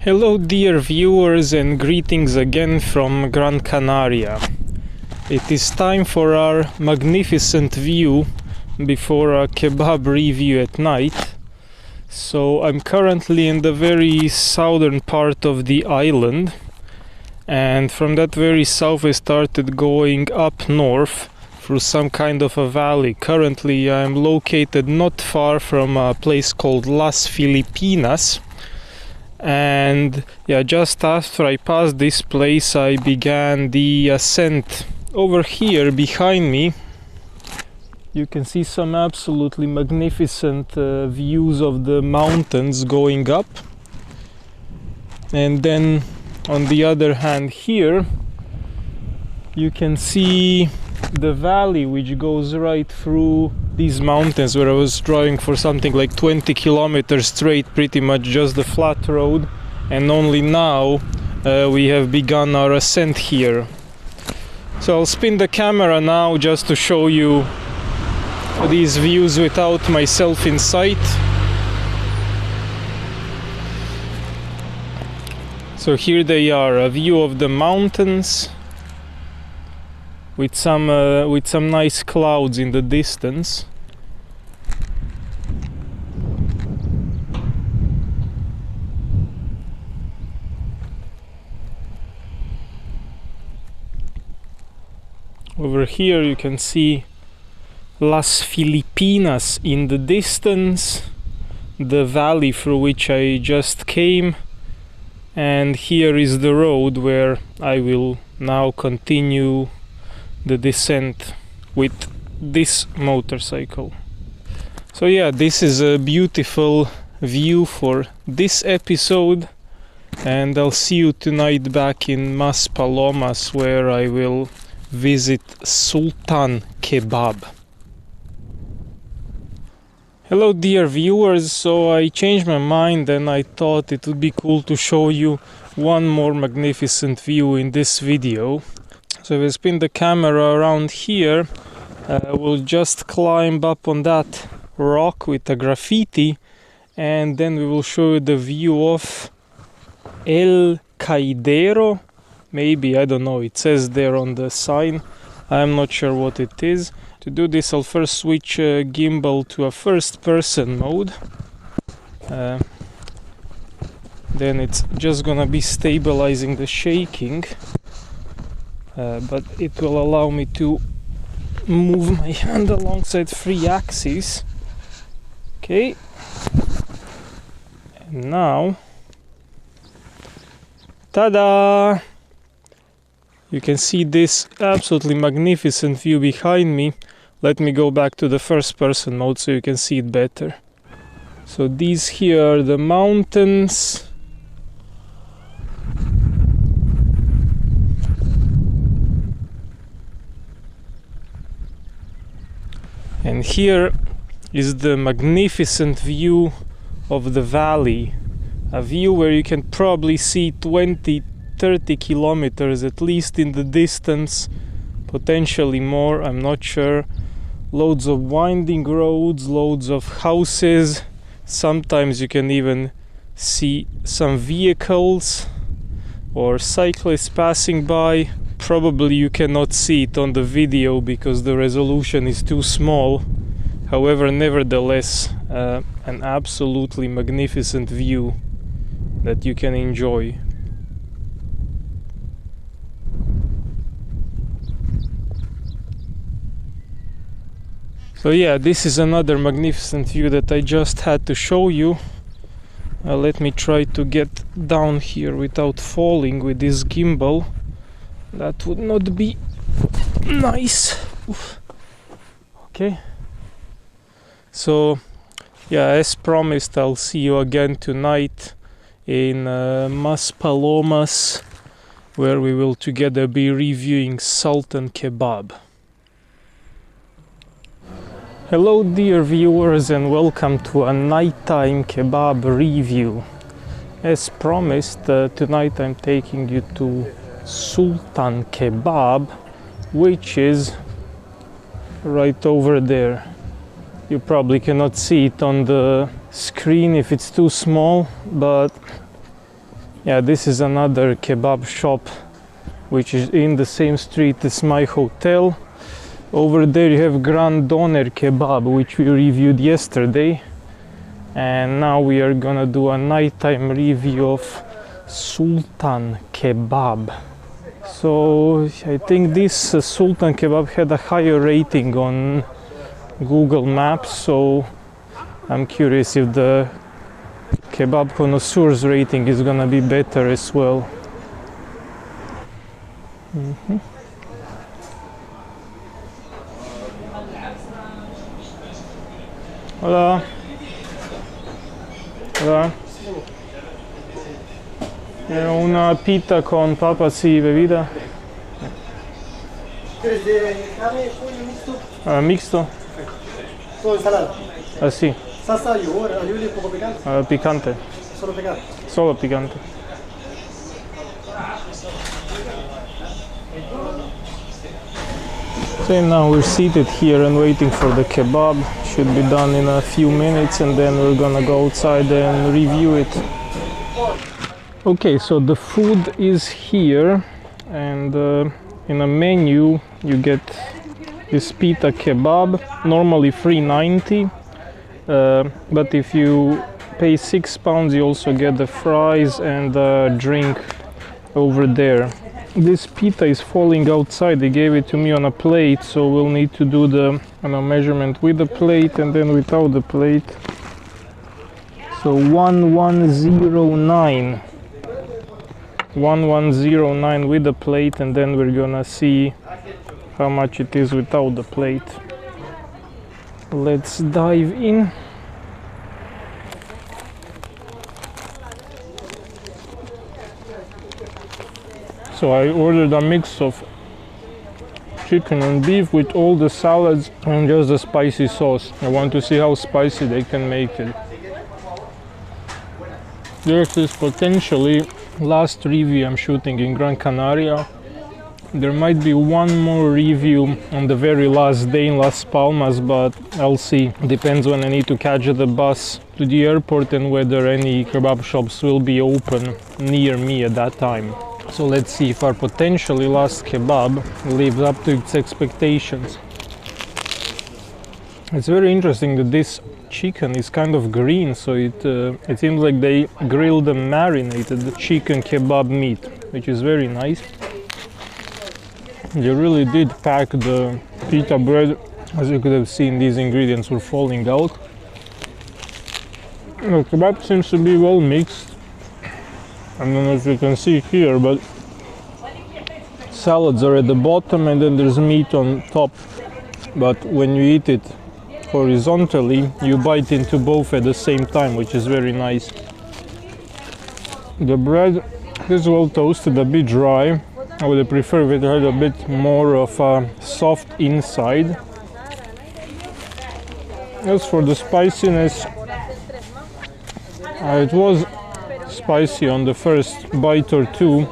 Hello dear viewers and greetings again from Gran Canaria. It is time for our magnificent view before a kebab review at night. So I'm currently in the very southern part of the island, and from that very south I started going up north through some kind of a valley. Currently I'm located not far from a place called Las Filipinas. And yeah, just after I passed this place I began the ascent. Over here behind me you can see some absolutely magnificent views of the mountains going up, and then on the other hand here you can see the valley which goes right through these mountains, where I was driving for something like 20 kilometers straight, pretty much just the flat road, and only now we have begun our ascent here. So I'll spin the camera now just to show you these views without myself in sight. So here they are, a view of the mountains with some nice clouds in the distance. Over here you can see Las Filipinas in the distance, the valley through which I just came, and here is the road where I will now continue the descent with this motorcycle. So yeah, this is a beautiful view for this episode, and I'll see you tonight back in Maspalomas, where I will visit Sultan Kebab. Hello dear viewers, so I changed my mind and I thought it would be cool to show you one more magnificent view in this video. So if I spin the camera around here, we'll just climb up on that rock with a graffiti, and then we will show you the view of El Caidero. Maybe, I don't know, it says there on the sign. I'm not sure what it is. To do this I'll first switch gimbal to a first person mode. Then it's just gonna be stabilizing the shaking. But it will allow me to move my hand alongside 3 axes. Okay. And now, ta-da! You can see this absolutely magnificent view behind me. Let me go back to the first person mode so you can see it better. So these here are the mountains. And here is the magnificent view of the valley. A view where you can probably see 20-30 kilometers at least in the distance, potentially more, I'm not sure. Loads of winding roads, loads of houses. Sometimes you can even see some vehicles or cyclists passing by. Probably you cannot see it on the video because the resolution is too small. However, nevertheless, an absolutely magnificent view that you can enjoy. So yeah, this is another magnificent view that I just had to show you. Let me try to get down here without falling with this gimbal. That would not be nice. Oof. Okay. So yeah, as promised, I'll see you again tonight in Maspalomas, where we will together be reviewing Sultan Kebab. Hello dear viewers and welcome to a nighttime kebab review. As promised, tonight I'm taking you to Sultan Kebab, which is right over there. You probably cannot see it on the screen if it's too small, but Yeah, this is another kebab shop which is in the same street as my hotel. Over there you have Grand Doner Kebab, which we reviewed yesterday. And now we are gonna do a nighttime review of Sultan Kebab. So I think this Sultan Kebab had a higher rating on Google Maps, so I'm curious if the Kebab Connoisseur's rating is gonna be better as well. Hola. Hola. Una pita con papas y bebida. ¿Quieres de carne, pollo mixto? Mixto. Todo ensalada. Así. Salsa y alioli poco picante. Picante. Solo picante. Solo picante. So now we're seated here and waiting for the kebab. Should be done in a few minutes, and then we're gonna go outside and review it. Okay, so the food is here, and in a menu you get this pita kebab, normally $3.90, but if you pay £6 you also get the fries and the drink over there. This pita is falling outside. They gave it to me on a plate, so we'll need to do the measurement with the plate and then without the plate. So 1109 with the plate, and then we're gonna see how much it is without the plate. Let's dive in. So I ordered a mix of chicken and beef with all the salads and just the spicy sauce. I want to see how spicy they can make it. This is potentially last review I'm shooting in Gran Canaria. There might be one more review on the very last day in Las Palmas, but I'll see. Depends when I need to catch the bus to the airport and whether any kebab shops will be open near me at that time. So let's see if our potentially last kebab lives up to its expectations. It's very interesting that this chicken is kind of green, so it seems like they grilled and marinated the chicken kebab meat, which is very nice. They really did pack the pita bread. As you could have seen, these ingredients were falling out. The kebab seems to be well mixed. I don't know if you can see here, but salads are at the bottom and then there's meat on top. But when you eat it horizontally, you bite into both at the same time, which is very nice. The bread is well toasted, a bit dry. I would prefer if it had a bit more of a soft inside. As for the spiciness, it was spicy on the first bite or two,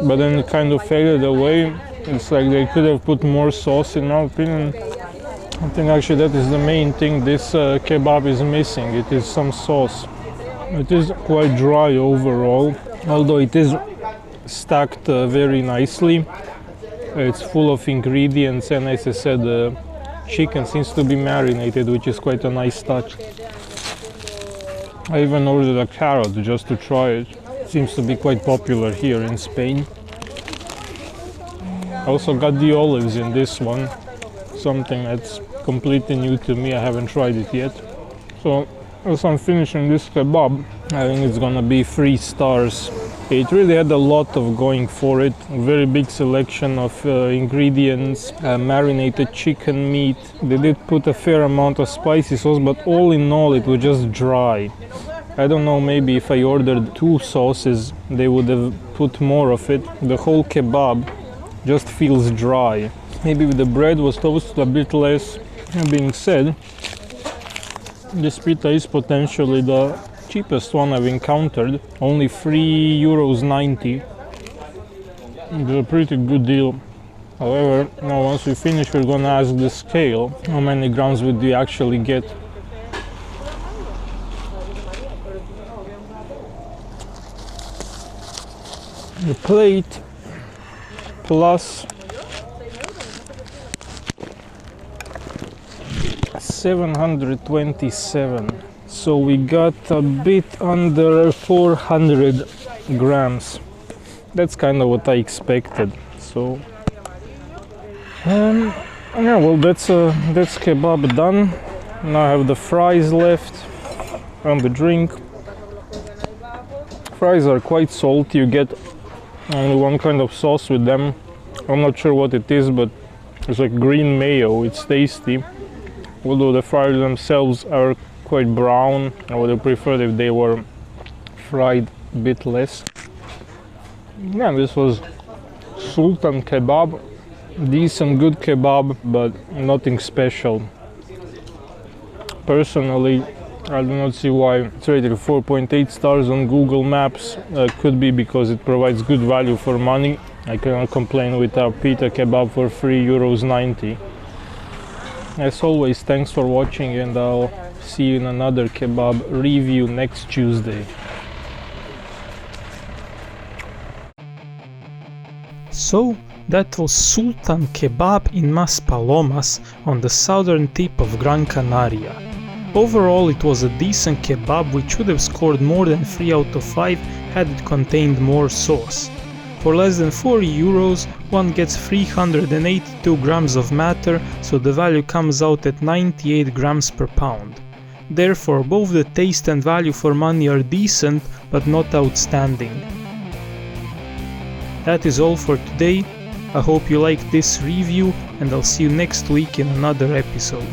but then it kind of faded away. It's like they could have put more sauce, in my opinion. I think actually that is the main thing this kebab is missing. It is some sauce. It is quite dry overall, although it is stacked very nicely. It's full of ingredients, and as I said, the chicken seems to be marinated, which is quite a nice touch. I even ordered a carrot just to try it. It seems to be quite popular here in Spain. I also got the olives in this one, something that's completely new to me. I haven't tried it yet. So as I'm finishing this kebab, I think it's gonna be 3 stars. It really had a lot of going for it. A very big selection of ingredients, marinated chicken meat. They did put a fair amount of spicy sauce, but all in all it was just dry. I don't know, maybe if I ordered 2 sauces they would have put more of it. The whole kebab just feels dry. Maybe if the bread was toasted a bit less. That being said, this pita is potentially the cheapest one I've encountered, only €3.90. It's a pretty good deal. However, now once we finish, we're gonna ask the scale how many grams would you actually get. The plate plus 727, so we got a bit under 400 grams. That's kind of what I expected. So yeah, well, that's kebab done. Now I have the fries left and the drink. Fries are quite salty. You get only one kind of sauce with them. I'm not sure what it is, but it's like green mayo. It's tasty, although the fries themselves are quite brown. I would have preferred if they were fried a bit less. Yeah, this was Sultan Kebab. Decent, good kebab, but nothing special. Personally, I do not see why it's rated 4.8 stars on Google Maps. Could be because it provides good value for money. I cannot complain with our pita kebab for €3.90. As always, thanks for watching, and I'll see you in another kebab review next Tuesday. So, that was Sultan Kebab in Maspalomas on the southern tip of Gran Canaria. Overall, it was a decent kebab which would have scored more than 3 out of 5 had it contained more sauce. For less than €40, one gets 382 grams of matter, so the value comes out at 98 grams per pound. Therefore, both the taste and value for money are decent, but not outstanding. That is all for today. I hope you liked this review, and I'll see you next week in another episode.